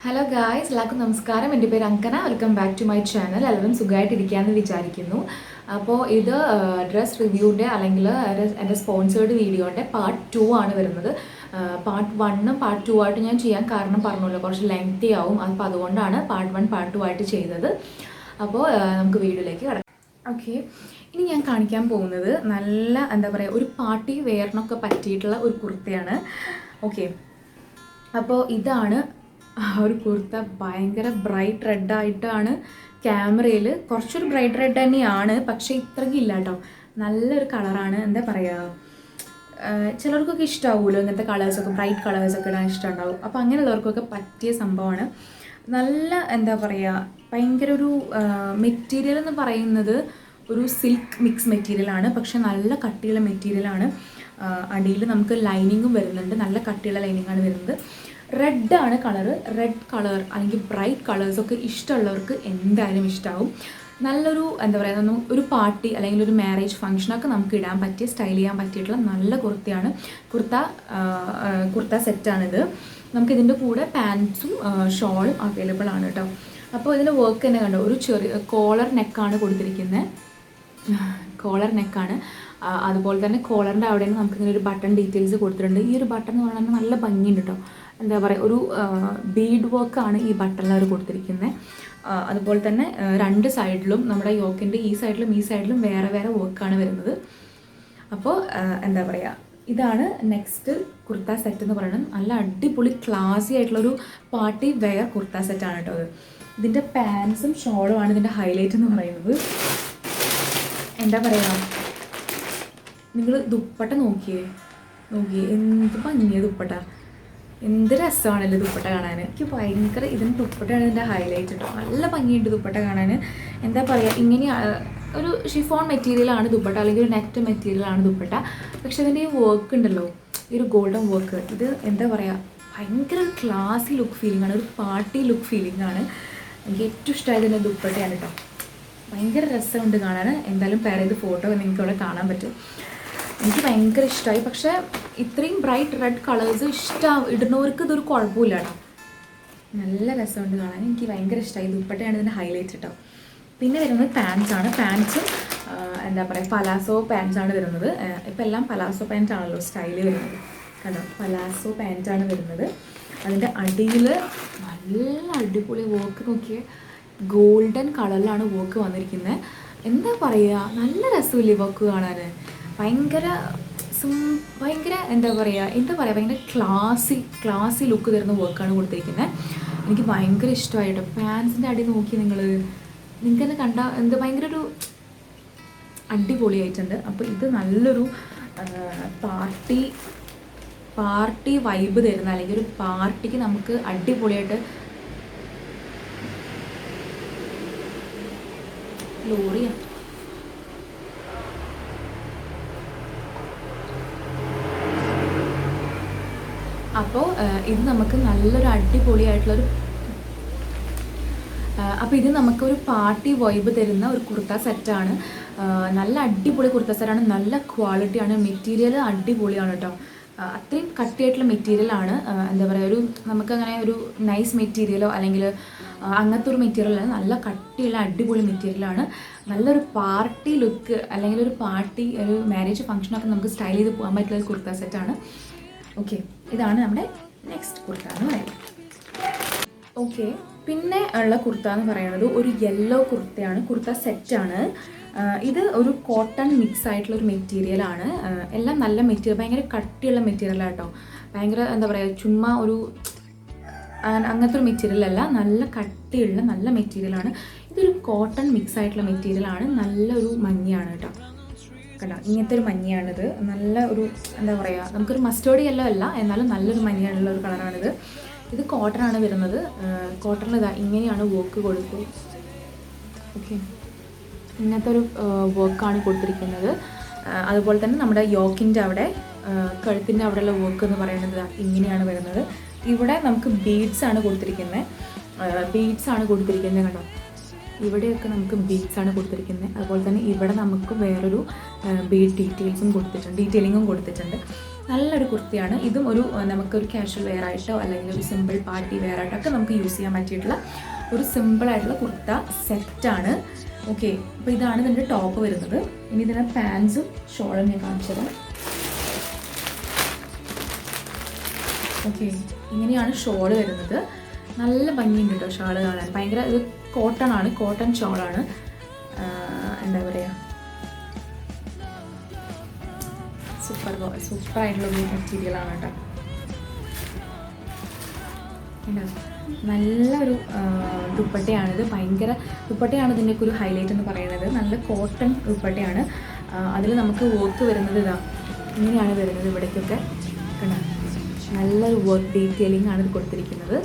Hello guys, എല്ലാവർക്കും നമസ്കാരം. എൻ്റെ പേര് Angana. Welcome back to my channel. എല്ലാവരും സുഖമായിട്ടിരിക്കുകയെന്ന് വിചാരിക്കുന്നു. അപ്പോൾ ഇത് ഡ്രസ് റിവ്യൂൻ്റെ അല്ലെങ്കിൽ എൻ്റെ സ്പോൺസേർഡ് വീഡിയോൻ്റെ പാർട്ട് 2 ആണ് വരുന്നത്. പാർട്ട് 1ഉം പാർട്ട് 2 ആയിട്ട് ഞാൻ ചെയ്യാൻ കാരണം പറഞ്ഞല്ലോ, കുറച്ച് ലെങ്തി ആവും. അപ്പോൾ അതുകൊണ്ടാണ് പാർട്ട് 1 പാർട്ട് 2 ആയിട്ട് ചെയ്തത്. അപ്പോൾ നമുക്ക് വീഡിയോയിലേക്ക് കിടക്കാം. ഓക്കെ, ഇനി ഞാൻ കാണിക്കാൻ പോകുന്നത് നല്ല എന്താ പറയുക, ഒരു പാർട്ടി വെയറിനൊക്കെ പറ്റിയിട്ടുള്ള ഒരു കുർത്തയാണ്. ഓക്കെ, അപ്പോൾ ഇതാണ് ഒരു കുർത്ത. ഭയങ്കര ബ്രൈറ്റ് റെഡായിട്ടാണ് ക്യാമറയിൽ. കുറച്ചൊരു ബ്രൈറ്റ് റെഡ് തന്നെയാണ്, പക്ഷേ ഇത്രയ്ക്ക് ഇല്ല കേട്ടോ. നല്ലൊരു കളറാണ്. എന്താ പറയുക, ചിലർക്കൊക്കെ ഇഷ്ടമാവുമല്ലോ ഇങ്ങനത്തെ കളേഴ്സൊക്കെ, ബ്രൈറ്റ് കളേഴ്സൊക്കെ ഇടാൻ ഇഷ്ടമുണ്ടാവും. അപ്പോൾ അങ്ങനെയുള്ളവർക്കൊക്കെ പറ്റിയ സംഭവമാണ്. നല്ല എന്താ പറയുക, ഭയങ്കര ഒരു മെറ്റീരിയൽ എന്ന് പറയുന്നത് ഒരു സിൽക്ക് മിക്സ് മെറ്റീരിയലാണ്, പക്ഷെ നല്ല കട്ടിയുള്ള മെറ്റീരിയലാണ്. അടിയിൽ നമുക്ക് ലൈനിങ്ങും വരുന്നുണ്ട്, നല്ല കട്ടിയുള്ള ലൈനിങ്ങാണ് വരുന്നത്. റെഡാണ് കളറ്. റെഡ് കളർ അല്ലെങ്കിൽ ബ്രൈറ്റ് കളേഴ്സൊക്കെ ഇഷ്ടമുള്ളവർക്ക് എന്തായാലും ഇഷ്ടമാവും. നല്ലൊരു എന്താ പറയുക, ഒരു പാർട്ടി അല്ലെങ്കിൽ ഒരു മാരേജ് ഫംഗ്ഷനൊക്കെ നമുക്ക് ഇടാൻ പറ്റിയ, സ്റ്റൈൽ ചെയ്യാൻ പറ്റിയിട്ടുള്ള നല്ല കുർത്തയാണ്. കുർത്ത സെറ്റാണിത്. നമുക്കിതിൻ്റെ കൂടെ പാൻസും ഷോളും അവൈലബിൾ ആണ് കേട്ടോ. അപ്പോൾ ഇതിൻ്റെ വർക്ക് തന്നെ കണ്ടോ, ഒരു ചെറിയ കോളർ നെക്കാണ് കൊടുത്തിരിക്കുന്നത്. കോളർ നെക്കാണ്. അതുപോലെ തന്നെ കോളറിൻ്റെ അവിടെ നിന്ന് നമുക്കിങ്ങനെ ഒരു ബട്ടൺ ഡീറ്റെയിൽസ് കൊടുത്തിട്ടുണ്ട്. ഈ ഒരു ബട്ടൺ എന്ന് പറയുന്നത് നല്ല ഭംഗിയുണ്ട് കേട്ടോ. എന്താ പറയുക, ഒരു ബീഡ് വർക്കാണ് ഈ ബട്ടണിൽ അവർ കൊടുത്തിരിക്കുന്നത്. അതുപോലെ തന്നെ രണ്ട് സൈഡിലും, നമ്മുടെ യോക്കിൻ്റെ ഈ സൈഡിലും വേറെ വേറെ വർക്കാണ് വരുന്നത്. അപ്പോൾ എന്താ പറയുക, ഇതാണ് നെക്സ്റ്റ് കുർത്ത സെറ്റ് എന്ന് പറയുന്നത്. നല്ല അടിപൊളി ക്ലാസി ആയിട്ടുള്ളൊരു പാർട്ടി വെയർ കുർത്ത സെറ്റാണ് കേട്ടോ അത്. ഇതിൻ്റെ പാൻസും ഷോളുമാണ് ഇതിൻ്റെ ഹൈലൈറ്റ് എന്ന് പറയുന്നത്. എന്താ പറയുക, നിങ്ങൾ ദുപ്പട്ട നോക്കിയേ എന്ത് ഭംഗിയാണ് ദുപ്പട്ട. എന്ത് രസമാണല്ലോ ദുപ്പട്ട കാണാൻ. എനിക്ക് ഭയങ്കര ഇതിന് ദുപ്പട്ടയാണ് ഇതിൻ്റെ ഹൈലൈറ്റ് കേട്ടോ. നല്ല ഭംഗിയുണ്ട് ദുപ്പട്ട കാണാൻ. എന്താ പറയുക, ഇങ്ങനെ ഒരു ഷിഫോൺ മെറ്റീരിയലാണ് ദുപ്പട്ട, അല്ലെങ്കിൽ ഒരു നെറ്റ് മെറ്റീരിയലാണ് ദുപ്പട്ട. പക്ഷെ ഇതിൻ്റെ ഈ വർക്ക് ഉണ്ടല്ലോ, ഈ ഒരു ഗോൾഡൻ വർക്ക്, ഇത് എന്താ പറയുക, ഭയങ്കര ഒരു ക്ലാസി ലുക്ക് ഫീലിംഗ് ആണ്, ഒരു പാർട്ടി ലുക്ക് ഫീലിംഗ് ആണ്. എനിക്ക് ഏറ്റവും ഇഷ്ടമായത് ഇതിൻ്റെ ദുപ്പട്ടയാണ് കേട്ടോ. ഭയങ്കര രസമുണ്ട് കാണാൻ. എന്തായാലും പേർ ചെയ്ത് ഫോട്ടോ നിങ്ങൾക്ക് ഇവിടെ കാണാൻ പറ്റും. എനിക്ക് ഭയങ്കര ഇഷ്ടമായി. പക്ഷേ ഇത്രയും ബ്രൈറ്റ് റെഡ് കളേഴ്സ് ഇടുന്നവർക്ക് ഇതൊരു കുഴപ്പമില്ല കേട്ടോ. നല്ല രസമുണ്ട് കാണാൻ. എനിക്ക് ഭയങ്കര ഇഷ്ടമായി. ദുപ്പട്ടയാണ് ഇതിൻ്റെ ഹൈലൈറ്റ് കേട്ടോ. പിന്നെ വരുന്നത് പാൻസാണ്. പാൻസും എന്താ പറയുക, പലാസോ പാൻസാണ് വരുന്നത്. ഇപ്പം എല്ലാം പലാസോ പാൻറ്റ് ആണല്ലോ സ്റ്റൈല് വരുന്നത്. കണ്ടോ, പലാസോ പാൻറ്റാണ് വരുന്നത്. അതിൻ്റെ അടിയിൽ നല്ല അടിപൊളി വർക്ക് നോക്കിയേ, ഗോൾഡൻ കളറിലാണ് വർക്ക് വന്നിരിക്കുന്നത്. എന്താ പറയുക, നല്ല രസമില്ലേ വർക്ക് കാണാൻ. ഭയങ്കര എന്താ പറയുക ഭയങ്കര ക്ലാസി ലുക്ക് തരുന്ന വർക്കാണ് കൊടുത്തിരിക്കുന്നത്. എനിക്ക് ഭയങ്കര ഇഷ്ടമായിട്ടോ. പാൻസിൻ്റെ അടി നോക്കി നിങ്ങൾക്ക് തന്നെ കണ്ടാൽ എന്ത് ഭയങ്കര ഒരു അടിപൊളിയായിട്ടുണ്ട്. അപ്പോൾ ഇത് നല്ലൊരു പാർട്ടി വൈബ് തരുന്ന, അല്ലെങ്കിൽ ഒരു പാർട്ടിക്ക് നമുക്ക് അടിപൊളിയായിട്ട് ലോറിയാണ്. അപ്പോൾ ഇത് നമുക്ക് നല്ലൊരു അടിപൊളിയായിട്ടുള്ളൊരു നമുക്കൊരു പാർട്ടി വൈബ് തരുന്ന ഒരു കുർത്ത സെറ്റാണ്. നല്ല അടിപൊളി കുർത്ത സെറ്റാണ്. നല്ല ക്വാളിറ്റിയാണ്. മെറ്റീരിയൽ അടിപൊളിയാണ് കേട്ടോ. അത്രയും കട്ടിയായിട്ടുള്ള മെറ്റീരിയലാണ്. എന്താ പറയുക, നമുക്കങ്ങനെ ഒരു നൈസ് മെറ്റീരിയലോ അല്ലെങ്കിൽ അങ്ങനത്തെ ഒരു മെറ്റീരിയലല്ല, നല്ല കട്ടിയുള്ള അടിപൊളി മെറ്റീരിയലാണ്. നല്ലൊരു പാർട്ടി ലുക്ക് അല്ലെങ്കിൽ ഒരു മാരേജ് ഫംഗ്ഷനൊക്കെ നമുക്ക് സ്റ്റൈൽ ചെയ്ത് പോകാൻ പറ്റുന്ന ഒരു കുർത്ത സെറ്റാണ്. ഓക്കെ, ഇതാണ് നമ്മുടെ നെക്സ്റ്റ് കുർത്ത എന്ന് പറയുന്നത്. ഓക്കെ, പിന്നെ ഉള്ള കുർത്ത എന്ന് പറയുന്നത് ഒരു യെല്ലോ കുർത്തയാണ്. കുർത്ത സെറ്റാണ്. ഇത് ഒരു കോട്ടൺ മിക്സ് ആയിട്ടുള്ളൊരു മെറ്റീരിയലാണ്. എല്ലാം നല്ല മെറ്റീരിയൽ, ഭയങ്കര കട്ടിയുള്ള മെറ്റീരിയലാണ് കേട്ടോ. ഭയങ്കര എന്താ പറയുക, ചുമ്മാ ഒരു അങ്ങനത്തെ ഒരു മെറ്റീരിയലല്ല, നല്ല കട്ടിയുള്ള നല്ല മെറ്റീരിയലാണ്. ഇതൊരു കോട്ടൺ മിക്സ് ആയിട്ടുള്ള മെറ്റീരിയലാണ്. നല്ലൊരു മഞ്ഞയാണ് കേട്ടോ. കണ്ടോ, ഇങ്ങനത്തെ ഒരു മഞ്ഞയാണിത്. നല്ല ഒരു എന്താ പറയുക, നമുക്കൊരു മസ്റ്റേർഡ് യെല്ലോ അല്ല, എന്നാലും നല്ലൊരു മഞ്ഞയാണുള്ള ഒരു കളറാണിത്. ഇത് കോട്ടൺ ആണ് വരുന്നത്. കോട്ടണിൽ ഇതാ ഇങ്ങനെയാണ് വർക്ക് കൊടുക്കുക. ഓക്കെ, ഇങ്ങനത്തെ ഒരു വർക്കാണ് കൊടുത്തിരിക്കുന്നത്. അതുപോലെ തന്നെ നമ്മുടെ യോക്കിൻ്റെ അവിടെ, കഴുത്തിൻ്റെ അവിടെയുള്ള വർക്ക് എന്ന് പറയുന്നത് ഇങ്ങനെയാണ് വരുന്നത്. ഇവിടെ നമുക്ക് ബീഡ്സ് ആണ് കൊടുത്തിരിക്കുന്നത്. കണ്ടോ, ഇവിടെയൊക്കെ നമുക്ക് ബീഡ്സാണ് കൊടുത്തിരിക്കുന്നത്. അതുപോലെ തന്നെ ഇവിടെ നമുക്ക് വേറൊരു ബീഡ് ഡീറ്റെയിലിങ്ങും കൊടുത്തിട്ടുണ്ട്. നല്ലൊരു കുർത്തിയാണ്. ഇതും ഒരു നമുക്കൊരു കാഷ്വൽ വെയർ ആയിട്ടോ അല്ലെങ്കിൽ ഒരു സിമ്പിൾ പാർട്ടി വെയർ ആയിട്ടൊക്കെ നമുക്ക് യൂസ് ചെയ്യാൻ പറ്റിയിട്ടുള്ള ഒരു സിമ്പിളായിട്ടുള്ള കുർത്ത സെറ്റാണ്. ഓക്കെ, അപ്പോൾ ഇതാണ് ഇതിൻ്റെ ടോപ്പ് വരുന്നത്. ഇനി ഇതിൻ്റെ പാൻസും ഷോളും ഞാൻ കാണിച്ചത്. ഓക്കെ, ഇങ്ങനെയാണ് ഷോള് വരുന്നത്. നല്ല ഭംഗിയുണ്ട് കേട്ടോ ഷാള് കാണാൻ. ഭയങ്കര ഇത് കോട്ടൺ ആണ്, കോട്ടൺ ഷോളാണ്. എന്താ പറയുക, സൂപ്പറായിട്ടുള്ളൊരു മെറ്റീരിയലാണ് കേട്ടോ. നല്ലൊരു ദുപ്പട്ടയാണിത്. ഭയങ്കര ദുപ്പട്ടയാണ് ഇതിൻ്റെയൊക്കെ ഒരു ഹൈലൈറ്റ് എന്ന് പറയുന്നത്. നല്ല കോട്ടൺ ദുപ്പട്ടയാണ്. അതിൽ നമുക്ക് വർക്ക് വരുന്നത് ഇതാ ഇങ്ങനെയാണ് വരുന്നത്. ഇവിടേക്കൊക്കെ കണ്ടോ, നല്ലൊരു വർക്ക് ഡീറ്റെയിലിംഗ് ആണ് ഇത് കൊടുത്തിരിക്കുന്നത്.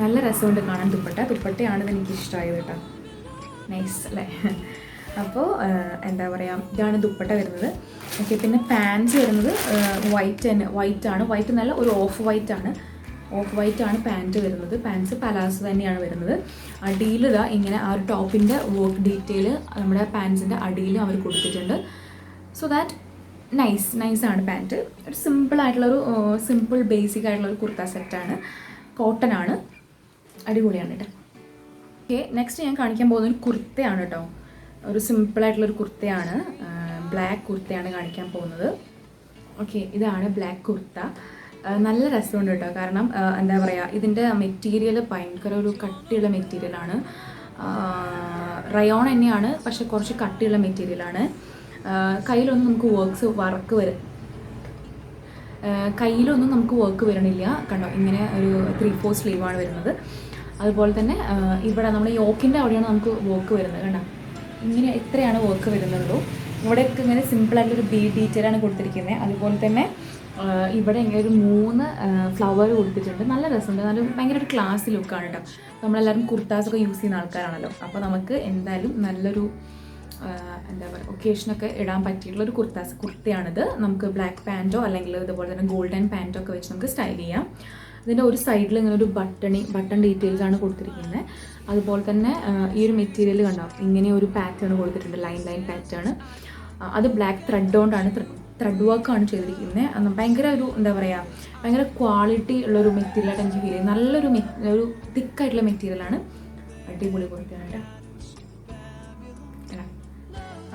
നല്ല രസമുണ്ട് കാണാൻ. ദുപ്പട്ടയാണ് ഇത് എനിക്ക് ഇഷ്ടമായത് കേട്ടോ. നൈസ് അല്ലേ? അപ്പോൾ എന്താ പറയുക, ഇതാണ് ദുപ്പട്ട വരുന്നത്. ഓക്കെ, പിന്നെ പാൻസ് വരുന്നത് വൈറ്റാണ്. വൈറ്റ് നല്ല ഒരു ഓഫ് വൈറ്റ് ആണ് പാൻറ്റ് വരുന്നത്. പാൻസ് പലാസോ തന്നെയാണ് വരുന്നത്. അടിയിൽ ഇതാ ഇങ്ങനെ ആ ഒരു ടോപ്പിൻ്റെ വർക്ക് ഡീറ്റെയിൽ നമ്മുടെ പാൻസിൻ്റെ അടിയിൽ അവർ കൊടുത്തിട്ടുണ്ട്. സോ ദാറ്റ് നൈസാണ് പാൻറ്റ്. ഒരു സിമ്പിൾ ബേസിക് ആയിട്ടുള്ളൊരു കുർത്ത സെറ്റാണ്. കോട്ടൺ ആണ്, അടിപൊളിയാണ് കേട്ടോ. ഓക്കെ, നെക്സ്റ്റ് ഞാൻ കാണിക്കാൻ പോകുന്ന ഒരു കുർത്തയാണ് കേട്ടോ. ഒരു സിമ്പിളായിട്ടുള്ളൊരു കുർത്തയാണ്, ബ്ലാക്ക് കുർത്തയാണ് കാണിക്കാൻ പോകുന്നത്. ഓക്കെ, ഇതാണ് ബ്ലാക്ക് കുർത്ത. നല്ല രസമുണ്ട് കേട്ടോ. കാരണം എന്താ പറയുക, ഇതിൻ്റെ മെറ്റീരിയൽ ഭയങ്കര ഒരു കട്ടിയുള്ള മെറ്റീരിയലാണ്. റയോൺ തന്നെയാണ്, പക്ഷെ കുറച്ച് കട്ടിയുള്ള മെറ്റീരിയലാണ്. കയ്യിലൊന്നും നമുക്ക് കയ്യിലൊന്നും നമുക്ക് വർക്ക് വരണില്ല. കണ്ടോ, ഇങ്ങനെ ഒരു 3/4 സ്ലീവാണ് വരുന്നത്. അതുപോലെ തന്നെ ഇവിടെ നമ്മൾ യോക്കിൻ്റെ അവിടെയാണ് നമുക്ക് വർക്ക് വരുന്നത്. കണ്ടോ, ഇങ്ങനെ ഇത്രയാണ് വർക്ക് വരുന്നുള്ളൂ. ഇവിടെയൊക്കെ ഇങ്ങനെ സിമ്പിളായിട്ടൊരു ബീഡ് ഡീറ്റെയിലാണ് കൊടുത്തിരിക്കുന്നത്. അതുപോലെ തന്നെ ഇവിടെ ഇങ്ങനെ ഒരു 3 ഫ്ലവർ കൊടുത്തിട്ടുണ്ട്. നല്ല രസമുണ്ട്. ഭയങ്കര ഒരു ക്ലാസ് ലുക്കാണ് കേട്ടോ. നമ്മളെല്ലാവരും കുർത്താസൊക്കെ യൂസ് ചെയ്യുന്ന ആൾക്കാരാണല്ലോ. അപ്പോൾ നമുക്ക് എന്തായാലും നല്ലൊരു എന്താ പറയുക, ഒക്കേഷനൊക്കെ ഇടാൻ പറ്റിയിട്ടുള്ളൊരു കുർത്തയാണിത്. നമുക്ക് ബ്ലാക്ക് പാൻറ്റോ അല്ലെങ്കിൽ ഇതുപോലെ തന്നെ ഗോൾഡൻ പാൻറ്റോ ഒക്കെ വെച്ച് നമുക്ക് സ്റ്റൈൽ ചെയ്യാം. ഇതിൻ്റെ ഒരു സൈഡിൽ ഇങ്ങനെ ഒരു ബട്ടൺ ഡീറ്റെയിൽസ് ആണ് കൊടുത്തിരിക്കുന്നത്. അതുപോലെ തന്നെ ഈ ഒരു മെറ്റീരിയൽ കണ്ടോ, ഇങ്ങനെ ഒരു പാറ്റേൺ കൊടുത്തിട്ടുണ്ട്, ലൈൻ പാറ്റേൺ. അത് ബ്ലാക്ക് ത്രെഡ് വർക്കാണ് ചെയ്തിരിക്കുന്നത്. ഭയങ്കര ഒരു എന്താ പറയുക, ഭയങ്കര ക്വാളിറ്റി ഉള്ളൊരു മെറ്റീരിയലായിട്ട് എനിക്ക് ഫീൽ ചെയ്യും. നല്ലൊരു ഒരു തിക്കായിട്ടുള്ള മെറ്റീരിയലാണ്. അടിപൊളി കുർത്തയാണ് കേട്ടോ.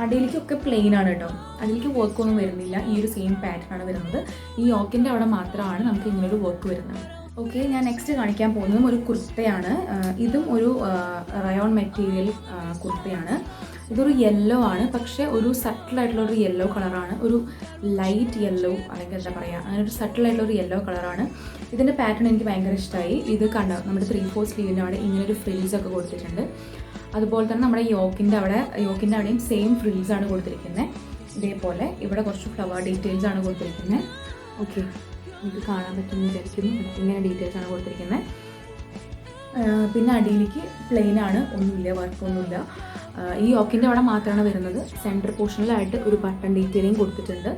അടിയിലേക്കൊക്കെ പ്ലെയിൻ ആണ് കേട്ടോ. അടിയിലേക്ക് വർക്കൊന്നും വരുന്നില്ല. ഈ ഒരു സെയിം പാറ്റേൺ ആണ് വരുന്നത്. ഈ യോക്കിൻ്റെ അവിടെ മാത്രമാണ് നമുക്ക് ഇങ്ങനൊരു വർക്ക് വരുന്നത്. ഓക്കെ, ഞാൻ നെക്സ്റ്റ് കാണിക്കാൻ പോകുന്നതും ഒരു കുർത്തയാണ്. ഇതും ഒരു റയോൺ മെറ്റീരിയൽ കുർത്തയാണ്. ഇതൊരു യെല്ലോ ആണ്, പക്ഷേ ഒരു സട്ടിലായിട്ടുള്ളൊരു യെല്ലോ കളറാണ്. ഒരു ലൈറ്റ് യെല്ലോ അല്ലെങ്കിൽ എന്താ പറയുക, അങ്ങനെ ഒരു സട്ടിലായിട്ടുള്ളൊരു യെല്ലോ കളറാണ്. ഇതിൻ്റെ പാറ്റേൺ എനിക്ക് ഭയങ്കര ഇഷ്ടമായി. ഇത് കണ്ടോ, നമ്മുടെ 3/4 സ്ലീവിൻ്റെ അവിടെ ഇങ്ങനൊരു ഫ്രിൽസൊക്കെ കൊടുത്തിട്ടുണ്ട്. അതുപോലെ തന്നെ നമ്മുടെ യോക്കിൻ്റെ അവിടെയും സെയിം ഫ്രിൽസാണ് കൊടുത്തിരിക്കുന്നത്. ഇതേപോലെ ഇവിടെ കുറച്ച് ഫ്ലവർ ഡീറ്റെയിൽസ് ആണ് കൊടുത്തിരിക്കുന്നത്. ഓക്കെ, ഇത് കാണാൻ പറ്റുമെന്ന് വിചാരിക്കുന്നു. ഇങ്ങനെ ഡീറ്റെയിൽസ് ആണ് കൊടുത്തിരിക്കുന്നത്. പിന്നെ അടിയിലേക്ക് പ്ലെയിൻ ആണ്, ഒന്നുമില്ല, വർക്കൊന്നുമില്ല. ഈ യോക്കിൻ്റെ അവിടെ മാത്രമാണ് വരുന്നത്. സെൻറ്റർ പോർഷനിലായിട്ട് ഒരു ബട്ടൺ ഡീറ്റെയിലിംഗ് കൊടുത്തിട്ടുണ്ട്.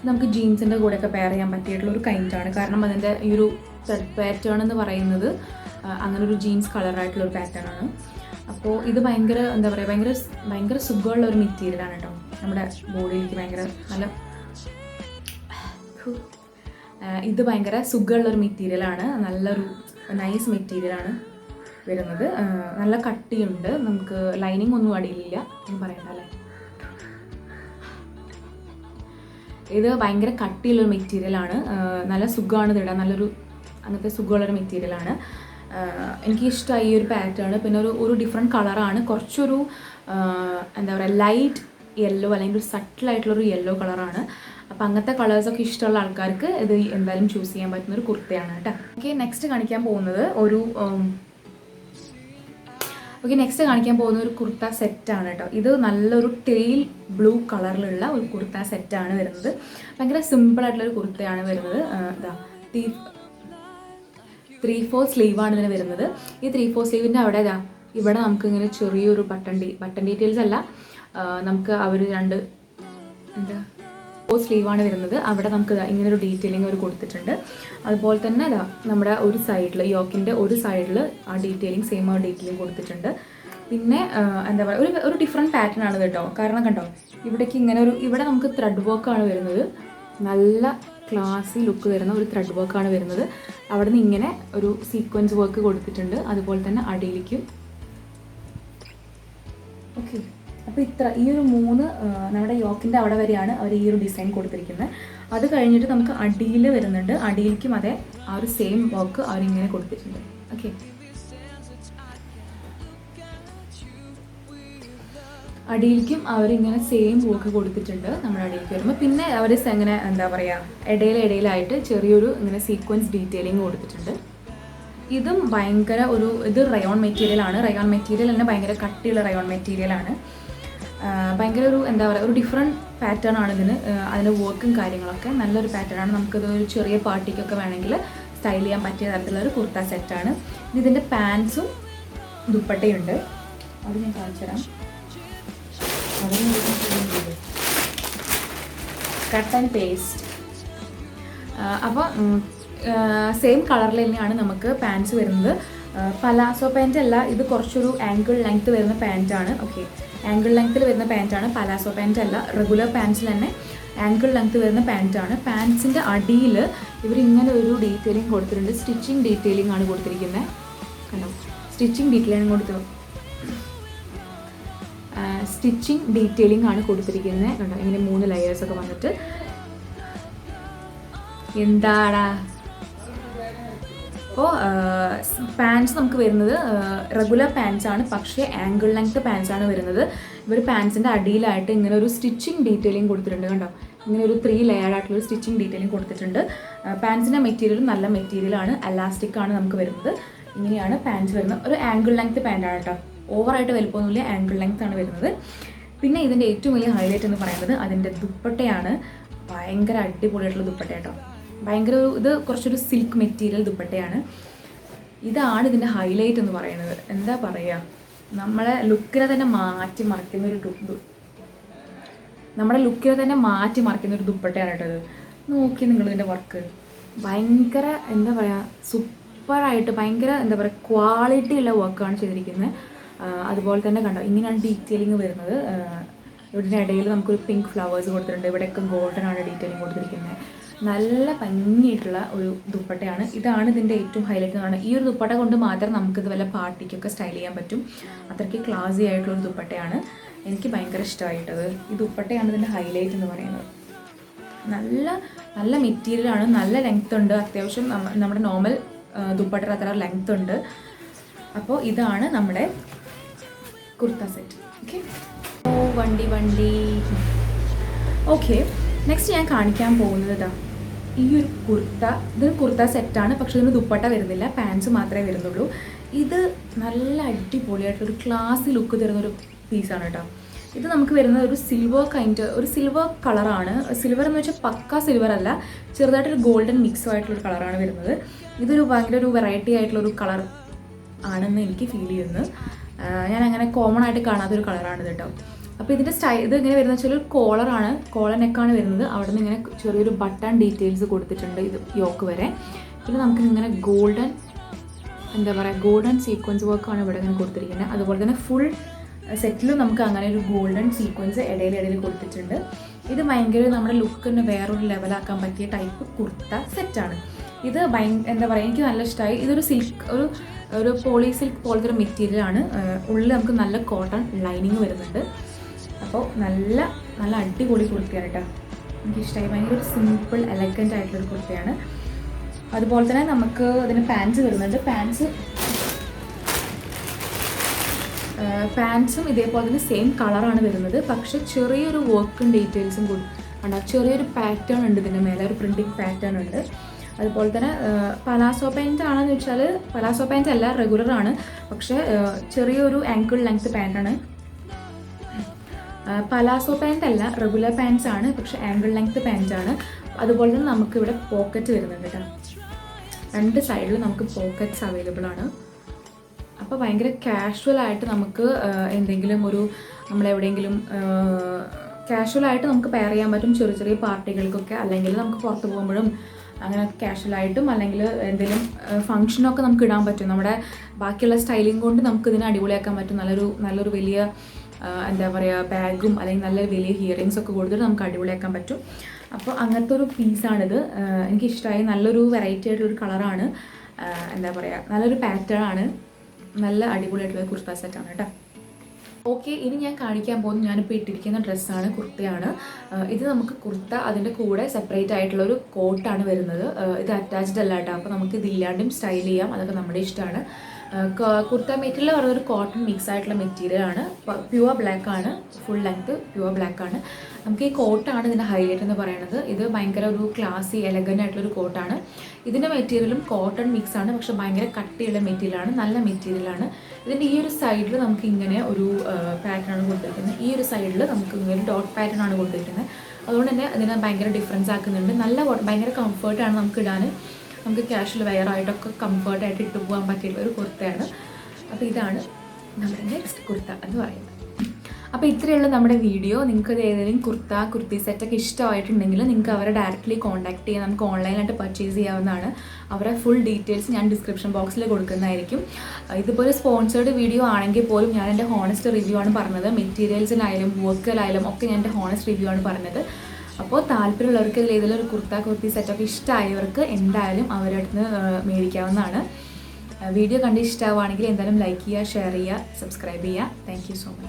നമുക്ക് ജീൻസിൻ്റെ കൂടെയൊക്കെ പെയർ ചെയ്യാൻ പറ്റിയിട്ടുള്ള ഒരു കൈൻഡാണ്. കാരണം അതിൻ്റെ ഈ ഒരു ത്രെഡ് പാറ്റേൺ എന്ന് പറയുന്നത് അങ്ങനെ ഒരു ജീൻസ് കളറായിട്ടുള്ളൊരു പാറ്റേൺ ആണ്. അപ്പോൾ ഇത് ഭയങ്കര എന്താ പറയുക, ഭയങ്കര സുഖമുള്ള ഒരു മെറ്റീരിയലാണ് കേട്ടോ. നമ്മുടെ ബോഡിയിലേക്ക് ഇത് ഭയങ്കര സുഖമുള്ളൊരു മെറ്റീരിയലാണ്. നല്ലൊരു നൈസ് മെറ്റീരിയലാണ് വരുന്നത്. നല്ല കട്ടിയുണ്ട്. നമുക്ക് ലൈനിങ് ഒന്നും അടിയിലില്ല എന്ന് പറയണ്ട അല്ലേ. ഇത് ഭയങ്കര കട്ടിയുള്ളൊരു മെറ്റീരിയലാണ്. നല്ല സുഖമാണ് ഇതിടാൻ. നല്ലൊരു അങ്ങനത്തെ സുഖമുള്ളൊരു മെറ്റീരിയലാണ്. എനിക്ക് ഇഷ്ടമായി ഈ ഒരു പാറ്റേൺ. പിന്നെ ഒരു ഡിഫറെൻറ്റ് കളറാണ്. കുറച്ചൊരു എന്താ പറയുക, ലൈറ്റ് യെല്ലോ അല്ലെങ്കിൽ ഒരു സട്ടിലായിട്ടുള്ളൊരു യെല്ലോ കളറാണ്. അപ്പോൾ അങ്ങനത്തെ കളേഴ്സൊക്കെ ഇഷ്ടമുള്ള ആൾക്കാർക്ക് ഇത് എന്തായാലും ചൂസ് ചെയ്യാൻ പറ്റുന്നൊരു കുർത്തയാണ് കേട്ടോ. ഓക്കെ, നെക്സ്റ്റ് കാണിക്കാൻ പോകുന്നത് ഒരു കുർത്ത സെറ്റാണ് കേട്ടോ. ഇത് നല്ലൊരു ടെയിൽ ബ്ലൂ കളറിലുള്ള ഒരു കുർത്ത സെറ്റാണ് വരുന്നത്. ഭയങ്കര സിമ്പിളായിട്ടുള്ളൊരു കുർത്തയാണ് വരുന്നത്. 3/4 സ്ലീവാണ് ഇതിന് വരുന്നത്. ഈ 3/4 സ്ലീവിൻ്റെ ഇവിടെ നമുക്ക് ഇങ്ങനെ ചെറിയൊരു ബട്ടൺ ഡീറ്റെയിൽസ് അല്ല, നമുക്ക് അവർ 4 സ്ലീവാണ് വരുന്നത്. അവിടെ നമുക്ക് ഇങ്ങനൊരു ഡീറ്റെയിലിംഗ് അവർ കൊടുത്തിട്ടുണ്ട്. അതുപോലെ തന്നെ നമ്മുടെ ഒരു സൈഡിൽ, യോക്കിൻ്റെ ഒരു സൈഡിൽ ആ ഡീറ്റെയിലിംഗ് സെയിം ഡീറ്റെയിലിംഗ് കൊടുത്തിട്ടുണ്ട്. പിന്നെ എന്താ പറയുക, ഒരു ഡിഫറെൻറ്റ് പാറ്റേൺ ആണ് കേട്ടോ. കാരണം കണ്ടോ, ഇവിടേക്ക് ഇങ്ങനെ ഇവിടെ നമുക്ക് ത്രെഡ് വർക്കാണ് വരുന്നത്. നല്ല ക്ലാസി ലുക്ക് വരുന്ന ഒരു ത്രെഡ് വർക്കാണ് വരുന്നത്. അവിടെ നിന്ന് ഇങ്ങനെ ഒരു സീക്വൻസ് വർക്ക് കൊടുത്തിട്ടുണ്ട്. അതുപോലെ തന്നെ അടിയിലേക്കും. ഓക്കെ, അപ്പോൾ ഈ ഒരു 3 നമ്മുടെ യോക്കിൻ്റെ അവിടെ വരെയാണ് അവർ ഈ ഒരു ഡിസൈൻ കൊടുത്തിരിക്കുന്നത്. അത് കഴിഞ്ഞിട്ട് നമുക്ക് അടിയിൽ വരുന്നുണ്ട്. അടിയിലേക്കും അതേ ആ ഒരു സെയിം വർക്ക് അവരിങ്ങനെ കൊടുത്തിട്ടുണ്ട്. ഓക്കെ, അടിയിലേക്കും അവരിങ്ങനെ സെയിം വർക്ക് കൊടുത്തിട്ടുണ്ട് നമ്മുടെ അടിയിലേക്ക് വരുമ്പോൾ. പിന്നെ അവർ ഇങ്ങനെ എന്താ പറയുക, ഇടയിലായിട്ട് ചെറിയൊരു ഇങ്ങനെ സീക്വൻസ് ഡീറ്റെയിലിംഗ് കൊടുത്തിട്ടുണ്ട്. ഇതും ഭയങ്കര ഇത് റയോൺ മെറ്റീരിയലാണ്. റയോൺ മെറ്റീരിയൽ തന്നെ ഭയങ്കര കട്ടിയുള്ള റയോൺ മെറ്റീരിയലാണ്. ഭയങ്കര എന്താ പറയുക, ഒരു ഡിഫറെൻറ്റ് പാറ്റേൺ ആണ് ഇതിന്. അതിൻ്റെ വർക്കും കാര്യങ്ങളൊക്കെ നല്ലൊരു പാറ്റേൺ ആണ്. നമുക്കത് ഒരു ചെറിയ പാർട്ടിക്കൊക്കെ വേണമെങ്കിൽ സ്റ്റൈൽ ചെയ്യാൻ പറ്റിയ തരത്തിലുള്ള ഒരു കുർത്ത സെറ്റാണ്. ഇതിൻ്റെ പാൻസും ദുപ്പട്ടയുണ്ട്. അത് ഞാൻ കാണിച്ചു തരാം. Cut and paste. അപ്പോൾ സെയിം കളറിൽ തന്നെയാണ് നമുക്ക് പാൻസ് വരുന്നത്. പലാസോ പാൻറ്റ് അല്ല, ഇത് കുറച്ചൊരു ആംഗിൾ ലെങ്ത്ത് വരുന്ന പാൻറ്റാണ്. ഓക്കെ, ആംഗിൾ ലെങ്ത്തിൽ വരുന്ന പാൻറ്റാണ്, പലാസോ പാൻറ്റ് അല്ല. റെഗുലർ പാൻസിൽ തന്നെ ആംഗിൾ ലെങ്ത്ത് വരുന്ന പാൻറ്റാണ്. പാൻസിൻ്റെ അടിയിൽ ഇവരിങ്ങനെ ഒരു ഡീറ്റെയിലിംഗ് കൊടുത്തിട്ടുണ്ട്. സ്റ്റിച്ചിങ് ഡീറ്റെയിലിംഗ് ആണ് കൊടുത്തിരിക്കുന്നത്. കണ്ടോ, സ്റ്റിച്ചിങ് ഡീറ്റെയിലിംഗ് ആണ് കൊടുത്തിരിക്കുന്നത്. കണ്ടോ, ഇങ്ങനെ 3 ലെയേഴ്സൊക്കെ വന്നിട്ട്. എന്താടാ, അപ്പോൾ പാൻസ് നമുക്ക് വരുന്നത് റെഗുലർ പാൻസാണ്, പക്ഷേ ആംഗിൾ ലെങ്ത്ത് പാൻസാണ് വരുന്നത്. ഇവർ പാൻസിൻ്റെ അടിയിലായിട്ട് ഇങ്ങനെ ഒരു സ്റ്റിച്ചിങ് ഡീറ്റെയിലിംഗ് കൊടുത്തിട്ടുണ്ട്. കണ്ടോ, ഇങ്ങനെ ഒരു 3 ലെയർ ആയിട്ടുള്ള സ്റ്റിച്ചിങ് ഡീറ്റെയിലിംഗ് കൊടുത്തിട്ടുണ്ട്. പാൻസിൻ്റെ മെറ്റീരിയലും നല്ല മെറ്റീരിയലാണ്, എലാസ്റ്റിക് ആണ് നമുക്ക് വരുന്നത്. ഇങ്ങനെയാണ് പാൻസ് വരുന്നത്. ഒരു ആംഗിൾ ലെങ്ത്ത് പാൻറ്റാണ് കേട്ടോ, ഓവറായിട്ട് വലുപ്പമൊന്നുമില്ല, ആംഗിൾ ലെങ്ത്ത് ആണ് വരുന്നത്. പിന്നെ ഇതിൻ്റെ ഏറ്റവും വലിയ ഹൈലൈറ്റ് എന്ന് പറയുന്നത് അതിൻ്റെ ദുപ്പട്ടയാണ്. ഭയങ്കര അടിപൊളിയായിട്ടുള്ള ദുപ്പട്ട കേട്ടോ. ഭയങ്കര ഇത് കുറച്ചൊരു സിൽക്ക് മെറ്റീരിയൽ ദുപ്പട്ടയാണ്. ഇതാണ് ഇതിൻ്റെ ഹൈലൈറ്റ് എന്ന് പറയുന്നത്. എന്താ പറയുക, നമ്മളെ ലുക്കിനെ തന്നെ മാറ്റി മറിക്കുന്ന ഒരു ദുപ്പട്ടയാണ് കേട്ടോ ഇത്. നോക്കി നിങ്ങളിതിൻ്റെ വർക്ക് ഭയങ്കര എന്താ പറയുക, സൂപ്പറായിട്ട് ഭയങ്കര എന്താ പറയുക ക്വാളിറ്റി ഉള്ള വർക്കാണ് ചെയ്തിരിക്കുന്നത്. അതുപോലെ തന്നെ കണ്ടോ, ഇങ്ങനെയാണ് ഡീറ്റെയിലിംഗ് വരുന്നത്. ഇവിടെ ഇടയിൽ നമുക്കൊരു പിങ്ക് ഫ്ലവേഴ്സ് കൊടുത്തിട്ടുണ്ട്. ഇവിടെയൊക്കെ ഗോൾഡൻ ആണ് ഡീറ്റെയിലിംഗ് കൊടുത്തിരിക്കുന്നത്. നല്ല ഭംഗിയായിട്ടുള്ള ഒരു ദുപ്പട്ടയാണ്. ഇതാണ് ഇതിൻ്റെ ഏറ്റവും ഹൈലൈറ്റ് എന്ന് പറയുന്നത്. ഈ ഒരു ദുപ്പട്ട കൊണ്ട് മാത്രം നമുക്കിത് വല്ല പാർട്ടിക്കൊക്കെ സ്റ്റൈൽ ചെയ്യാൻ പറ്റും. അത്രയ്ക്ക് ക്ലാസി ആയിട്ടുള്ളൊരു ദുപ്പട്ടയാണ്. എനിക്ക് ഭയങ്കര ഇഷ്ടമായിട്ടത്. ഈ ദുപ്പട്ടയാണ് ഇതിൻ്റെ ഹൈലൈറ്റ് എന്ന് പറയുന്നത്. നല്ല മെറ്റീരിയലാണ്, നല്ല ലെങ്ത് ഉണ്ട്. അത്യാവശ്യം നമ്മുടെ നോർമൽ ദുപ്പട്ട അത്ര ലെങ്ത് ഉണ്ട്. അപ്പോൾ ഇതാണ് നമ്മുടെ കുർത്ത സെറ്റ്. ഓക്കെ, വണ്ടി ഓക്കെ. നെക്സ്റ്റ് ഞാൻ കാണിക്കാൻ പോകുന്നത് ഇതാ ഈ ഒരു ഇത് കുർത്ത സെറ്റാണ്, പക്ഷേ ഇതിന് ദുപ്പട്ട വരുന്നില്ല, പാൻസ് മാത്രമേ വരുന്നുള്ളൂ. ഇത് നല്ല അടിപൊളിയായിട്ടൊരു ക്ലാസി ലുക്ക് തരുന്നൊരു പീസാണ് കേട്ടോ. ഇത് നമുക്ക് വരുന്നത് ഒരു സിൽവർ കളറാണ്. സിൽവർ എന്ന് വെച്ചാൽ പക്ക സിൽവർ അല്ല, ചെറുതായിട്ടൊരു ഗോൾഡൻ മിക്സ് ആയിട്ടുള്ളൊരു കളറാണ് വരുന്നത്. ഇതൊരു ഭയങ്കര ഒരു വെറൈറ്റി ആയിട്ടുള്ളൊരു കളർ ആണെന്ന് എനിക്ക് ഫീൽ ചെയ്യുന്നു. ഞാൻ അങ്ങനെ കോമൺ ആയിട്ട് കാണാത്തൊരു കളറാണിത് കേട്ടോ. അപ്പോൾ ഇതിൻ്റെ ഇത് ഇങ്ങനെ വരുന്ന വെച്ചാൽ ഒരു കോളർ നെക്കാണ് വരുന്നത്. അവിടെ നിന്ന് ഇങ്ങനെ ചെറിയൊരു ബട്ടൺ ഡീറ്റെയിൽസ് കൊടുത്തിട്ടുണ്ട് ഇത് യോക്ക് വരെ. പിന്നെ നമുക്ക് ഇങ്ങനെ ഗോൾഡൻ സീക്വൻസ് വർക്കാണ് ഇവിടെ ഇങ്ങനെ കൊടുത്തിരിക്കുന്നത്. അതുപോലെ തന്നെ ഫുൾ സെറ്റിലും നമുക്ക് അങ്ങനെ ഒരു ഗോൾഡൻ സീക്വൻസ് ഇടയിൽ കൊടുത്തിട്ടുണ്ട്. ഇത് ഭയങ്കര നമ്മുടെ ലുക്കിന് വേറൊരു ലെവലാക്കാൻ പറ്റിയ ടൈപ്പ് കുർത്ത സെറ്റാണ്. ഇത് എന്താ പറയുക, എനിക്ക് നല്ല ഇഷ്ടമായി. ഇതൊരു ഒരു പോളി സിൽക്ക് പോലത്തെ ഒരു മെറ്റീരിയലാണ്. ഉള്ളിൽ നമുക്ക് നല്ല കോട്ടൺ ലൈനിങ് വരുന്നുണ്ട്. അപ്പോൾ നല്ല അടിപൊളി കുർത്തയാണ് കേട്ടോ. എനിക്കിഷ്ടമായി. ഭയങ്കര ഒരു സിമ്പിൾ എലഗൻ്റ് ആയിട്ടുള്ളൊരു കുർത്തയാണ്. അതുപോലെ തന്നെ നമുക്ക് അതിന് പാൻസ് വരുന്നുണ്ട്. പാൻസും ഇതേപോലെ തന്നെ സെയിം കളറാണ് വരുന്നത്. പക്ഷേ ചെറിയൊരു വർക്കും ഡീറ്റെയിൽസും കൂടി ഉണ്ട്. ചെറിയൊരു പാറ്റേൺ ഉണ്ട് ഇതിൻ്റെ മേലെ, ഒരു പ്രിൻറ്റിങ് പാറ്റേൺ ഉണ്ട്. അതുപോലെ തന്നെ പലാസോ പാൻറ്റ് ആണെന്ന് വെച്ചാൽ പലാസോ പാൻറ്റ് അല്ല, റെഗുലറാണ്. പക്ഷേ ചെറിയൊരു ആങ്കിൾ ലെങ്ത് പാൻറ്റാണ്. പലാസോ പാൻറ്റ് അല്ല, റെഗുലർ പാൻറ്റ്സ് ആണ്, പക്ഷേ ആങ്കിൾ ലെങ്ത് പാൻറ്റാണ്. അതുപോലെ തന്നെ നമുക്കിവിടെ പോക്കറ്റ് വരുന്നുണ്ട് കേട്ടോ. 2 സൈഡിലും നമുക്ക് പോക്കറ്റ്സ് അവൈലബിൾ ആണ്. അപ്പോൾ ഭയങ്കര കാഷ്വലായിട്ട് നമുക്ക് എന്തെങ്കിലും നമ്മളെവിടെയെങ്കിലും കാഷ്വലായിട്ട് നമുക്ക് പെയർ ചെയ്യാൻ പറ്റും. ചെറിയ പാർട്ടികൾക്കൊക്കെ, അല്ലെങ്കിൽ നമുക്ക് പുറത്ത് പോകുമ്പോഴും അങ്ങനെ കാഷ്വലായിട്ടും, അല്ലെങ്കിൽ എന്തെങ്കിലും ഫംഗ്ഷനൊക്കെ നമുക്ക് ഇടാൻ പറ്റും. നമ്മുടെ ബാക്കിയുള്ള സ്റ്റൈലിംഗ് കൊണ്ട് നമുക്കിതിനെ അടിപൊളിയാക്കാൻ പറ്റും. നല്ലൊരു വലിയ എന്താ പറയുക ബാഗും അല്ലെങ്കിൽ നല്ല വലിയ ഹിയറിങ്സ് ഒക്കെ കൊടുത്തിട്ട് നമുക്ക് അടിപൊളിയാക്കാൻ പറ്റും. അപ്പോൾ അങ്ങനത്തെ ഒരു പീസാണിത്. എനിക്കിഷ്ടമായി. നല്ലൊരു വെറൈറ്റി ആയിട്ടുള്ളൊരു കളറാണ്. എന്താ പറയുക, നല്ലൊരു പാറ്റേൺ ആണ്. നല്ല അടിപൊളിയായിട്ടുള്ള കുർത്ത സെറ്റാണ് കേട്ടോ. ഓക്കെ, ഇനി ഞാൻ കാണിക്കാൻ പോകുന്നത് ഞാനിപ്പോൾ ഇട്ടിരിക്കുന്ന ഡ്രസ്സാണ്, കുർത്തയാണ്. ഇത് നമുക്ക് കുർത്ത അതിൻ്റെ കൂടെ സെപ്പറേറ്റ് ആയിട്ടുള്ളൊരു കോട്ടാണ് വരുന്നത്. ഇത് അറ്റാച്ച്ഡ് അല്ല കേട്ടോ. അപ്പോൾ നമുക്ക് ഇതില്ലാണ്ടും സ്റ്റൈൽ ചെയ്യാം, അതൊക്കെ നമ്മുടെ ഇഷ്ടമാണ്. കുർത്ത മെറ്റീരിയൽ പറയുന്നത് ഒരു കോട്ടൺ മിക്സ് ആയിട്ടുള്ള മെറ്റീരിയലാണ്. പ്യുവർ ബ്ലാക്ക് ആണ്, ഫുൾ ലെങ്ത്ത് പ്യുവർ ബ്ലാക്ക് ആണ്. നമുക്ക് ഈ കോട്ടാണ് ഇതിൻ്റെ ഹൈലൈറ്റ് എന്ന് പറയുന്നത്. ഇത് ഭയങ്കര ഒരു ക്ലാസി എലഗൻ്റ് ആയിട്ടുള്ളൊരു കോട്ടാണ്. ഇതിൻ്റെ മെറ്റീരിയലും കോട്ടൺ മിക്സ് ആണ്, പക്ഷെ ഭയങ്കര കട്ടിയുള്ള മെറ്റീരിയലാണ്, നല്ല മെറ്റീരിയലാണ്. ഇതിൻ്റെ ഈ ഒരു സൈഡിൽ നമുക്ക് ഇങ്ങനെ ഒരു പാറ്റേൺ ആണ് കൊടുത്തിരിക്കുന്നത്. ഈ ഒരു സൈഡിൽ നമുക്ക് ഇങ്ങനെ ഒരു ഡോട്ട് പാറ്റേൺ ആണ് കൊടുത്തിരിക്കുന്നത്. അതുകൊണ്ട് തന്നെ അതിനെ ഭയങ്കര ഡിഫറൻസ് ആക്കുന്നുണ്ട്. നല്ല ഭയങ്കര കംഫർട്ടാണ് നമുക്ക് ഇടാൻ. നമുക്ക് ക്യാഷ്വൽ വെയർ ആയിട്ടൊക്കെ കംഫർട്ടായിട്ട് ഇട്ട് പോകാൻ പറ്റിയിട്ടുള്ള ഒരു കുർത്തയാണ്. അപ്പോൾ ഇതാണ് നമ്മുടെ നെക്സ്റ്റ് കുർത്ത എന്ന് പറയുന്നത്. അപ്പോൾ ഇത്രയുള്ള നമ്മുടെ വീഡിയോ. നിങ്ങൾക്ക് ഏതെങ്കിലും കുർത്തി സെറ്റൊക്കെ ഇഷ്ടമായിട്ടുണ്ടെങ്കിൽ നിങ്ങൾക്ക് അവരെ ഡയറക്റ്റ്ലി കോൺടാക്ട് ചെയ്യാം. നമുക്ക് ഓൺലൈനായിട്ട് പർച്ചേസ് ചെയ്യാവുന്നതാണ്. അവരെ ഫുൾ ഡീറ്റെയിൽസ് ഞാൻ ഡിസ്ക്രിപ്ഷൻ ബോക്സിൽ കൊടുക്കുന്നതായിരിക്കും. ഇതുപോലെ സ്പോൺസേർഡ് വീഡിയോ ആണെങ്കിൽ പോലും ഞാൻ എൻ്റെ ഹോണസ്റ്റ് റിവ്യൂ ആണ് പറഞ്ഞത്. മെറ്റീരിയൽസിനായാലും വർക്കിലായാലും ഒക്കെ ഞാൻ എൻ്റെ ഹോണസ്റ്റ് റിവ്യൂ ആണ് പറഞ്ഞത്. അപ്പോൾ താല്പര്യമുള്ളവർക്ക് ഇതിൽ ഏതെങ്കിലും ഒരു കുർത്തി സെറ്റൊക്കെ ഇഷ്ടമായവർക്ക് എന്തായാലും അവരുടെ അടുത്ത് മേടിക്കാവുന്നതാണ്. വീഡിയോ കണ്ട് ഇഷ്ടമാവുകയാണെങ്കിൽ എന്തായാലും ലൈക്ക് ചെയ്യുക, ഷെയർ ചെയ്യുക, സബ്സ്ക്രൈബ് ചെയ്യുക. Thank you so much.